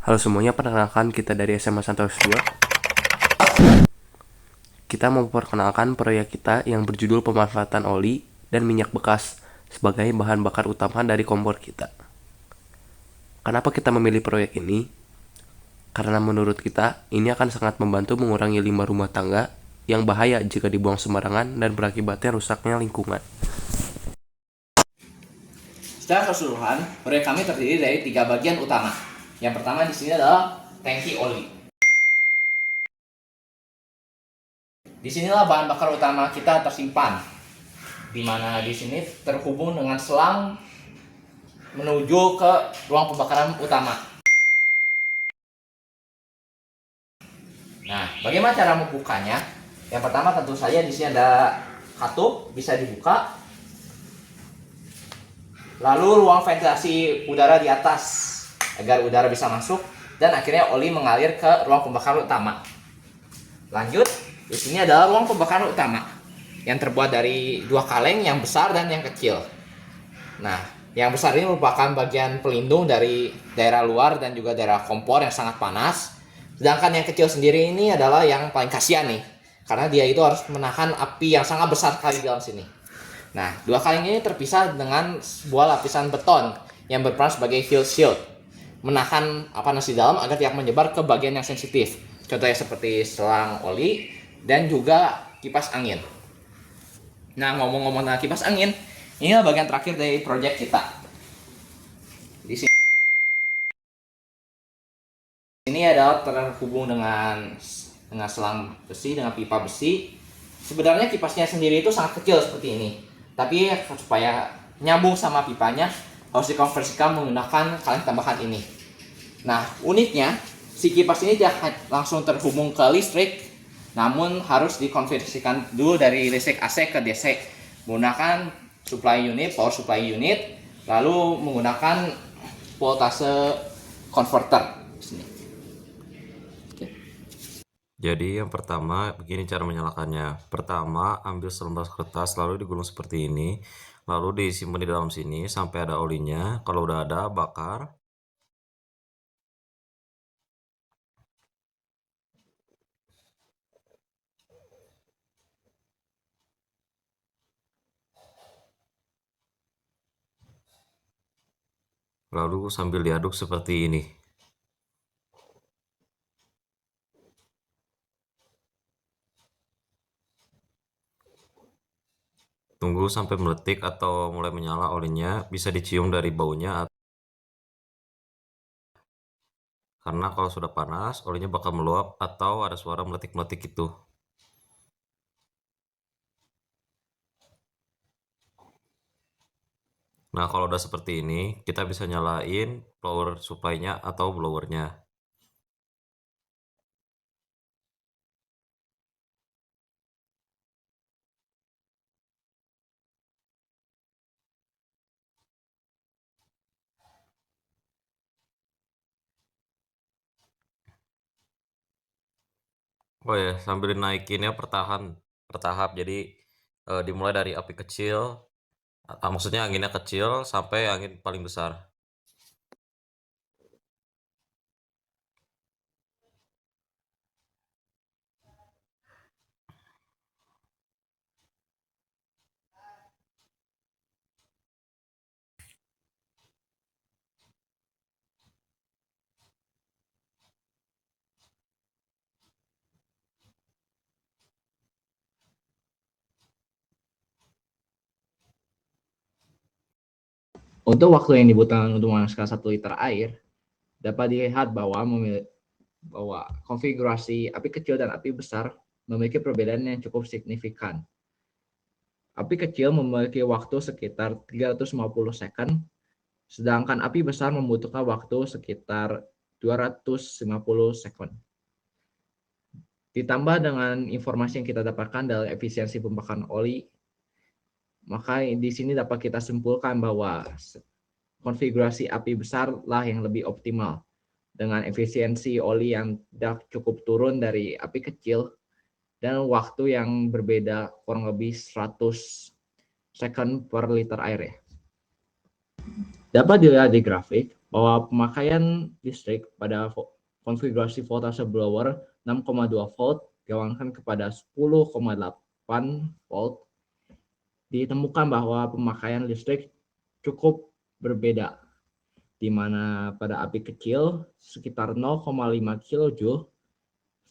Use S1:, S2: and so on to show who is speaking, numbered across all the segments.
S1: Halo semuanya, perkenalkan kita dari SMA Santos 2. Kita memperkenalkan proyek kita yang berjudul pemanfaatan oli dan minyak bekas sebagai bahan bakar utama dari kompor kita. Kenapa kita memilih proyek ini? Karena menurut kita, ini akan sangat membantu mengurangi limbah rumah tangga yang bahaya jika dibuang sembarangan dan berakibatnya rusaknya lingkungan.
S2: Secara keseluruhan, proyek kami terdiri dari 3 bagian utama. Yang pertama di sini adalah tangki oli. Disinilah bahan bakar utama kita tersimpan, di mana di sini terhubung dengan selang menuju ke ruang pembakaran utama. Nah, bagaimana cara membukanya? Yang pertama tentu saja di sini ada katup, bisa dibuka. Lalu ruang ventilasi udara di atas agar udara bisa masuk dan akhirnya oli mengalir ke ruang pembakaran utama. Lanjut, di sini adalah ruang pembakaran utama yang terbuat dari 2 kaleng, yang besar dan yang kecil. Nah, yang besar ini merupakan bagian pelindung dari daerah luar dan juga daerah kompor yang sangat panas. Sedangkan yang kecil sendiri ini adalah yang paling kasihan nih, karena dia itu harus menahan api yang sangat besar sekali di dalam sini. Nah, 2 kaleng ini terpisah dengan sebuah lapisan beton yang berperan sebagai heat shield, menahan panas di dalam agar tidak menyebar ke bagian yang sensitif. Contohnya seperti selang oli dan juga kipas angin. Nah, ngomong-ngomong tentang kipas angin, inilah bagian terakhir dari proyek kita. Di sini adalah terhubung dengan selang besi, dengan pipa besi. Sebenarnya kipasnya sendiri itu sangat kecil seperti ini, tapi supaya nyambung sama pipanya harus dikonversikan menggunakan kaleng tambahan ini. Nah, uniknya si kipas ini tidak langsung terhubung ke listrik, namun harus dikonversikan dulu dari listrik AC ke DC menggunakan power supply unit, lalu menggunakan voltase converter.
S3: Jadi yang pertama begini cara menyalakannya. Pertama ambil selembar kertas lalu digulung seperti ini, lalu disimpan di dalam sini sampai ada olinya. Kalau udah ada bakar. Lalu sambil diaduk seperti ini. Tunggu sampai meletik atau mulai menyala olinya, bisa dicium dari baunya. Karena kalau sudah panas, olinya bakal meluap atau ada suara meletik-meletik itu. Nah, kalau udah seperti ini, kita bisa nyalain power supply-nya atau blowernya. Oh ya, sambil naikinnya bertahap. Jadi dimulai dari api kecil, maksudnya anginnya kecil sampai angin paling besar.
S2: Untuk waktu yang dibutuhkan untuk memanaskan 1 liter air, dapat dilihat bahwa konfigurasi api kecil dan api besar memiliki perbedaan yang cukup signifikan. Api kecil memiliki waktu sekitar 350 second, sedangkan api besar membutuhkan waktu sekitar 250 second. Ditambah dengan informasi yang kita dapatkan dari efisiensi pembakaran oli, maka di sini dapat kita simpulkan bahwa konfigurasi api besar lah yang lebih optimal, dengan efisiensi oli yang cukup turun dari api kecil dan waktu yang berbeda kurang lebih 100 second per liter air ya. Dapat dilihat di grafik bahwa pemakaian listrik pada konfigurasi voltase blower 6,2 volt diawankan kepada 10,8 volt, ditemukan bahwa pemakaian listrik cukup berbeda, di mana pada api kecil sekitar 0,5 kJ,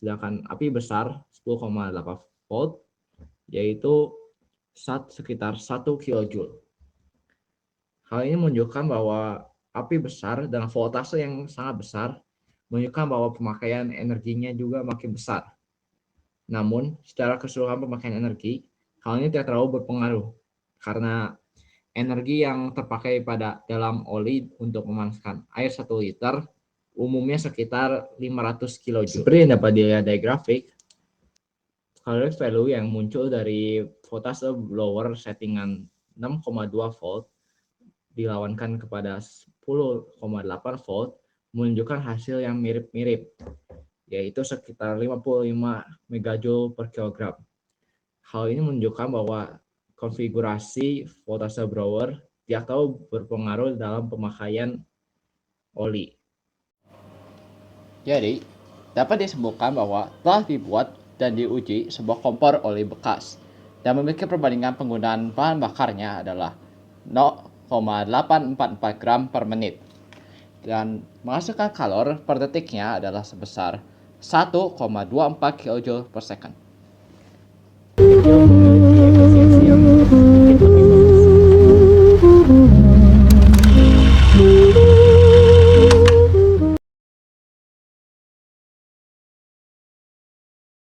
S2: sedangkan api besar 10,8 volt, yaitu sekitar 1 kJ. Hal ini menunjukkan bahwa api besar dengan voltase yang sangat besar menunjukkan bahwa pemakaian energinya juga makin besar. Namun, secara keseluruhan pemakaian energi, hal ini tidak terlalu berpengaruh karena energi yang terpakai pada dalam oli untuk memanaskan air 1 liter umumnya sekitar 500 kJ. Seperti yang dapat dilihat dari grafik, caloric value yang muncul dari voltase blower settingan 6,2 volt dilawankan kepada 10,8 volt menunjukkan hasil yang mirip-mirip, yaitu sekitar 55 megajoule per kilogram. Hal ini menunjukkan bahwa konfigurasi voltase blower tidak tahu berpengaruh dalam pemakaian oli. Jadi, dapat disimpulkan bahwa telah dibuat dan diuji sebuah kompor oli bekas dan memiliki perbandingan penggunaan bahan bakarnya adalah 0,844 gram per menit dan menghasilkan kalor per detiknya adalah sebesar 1,24 kJ per second.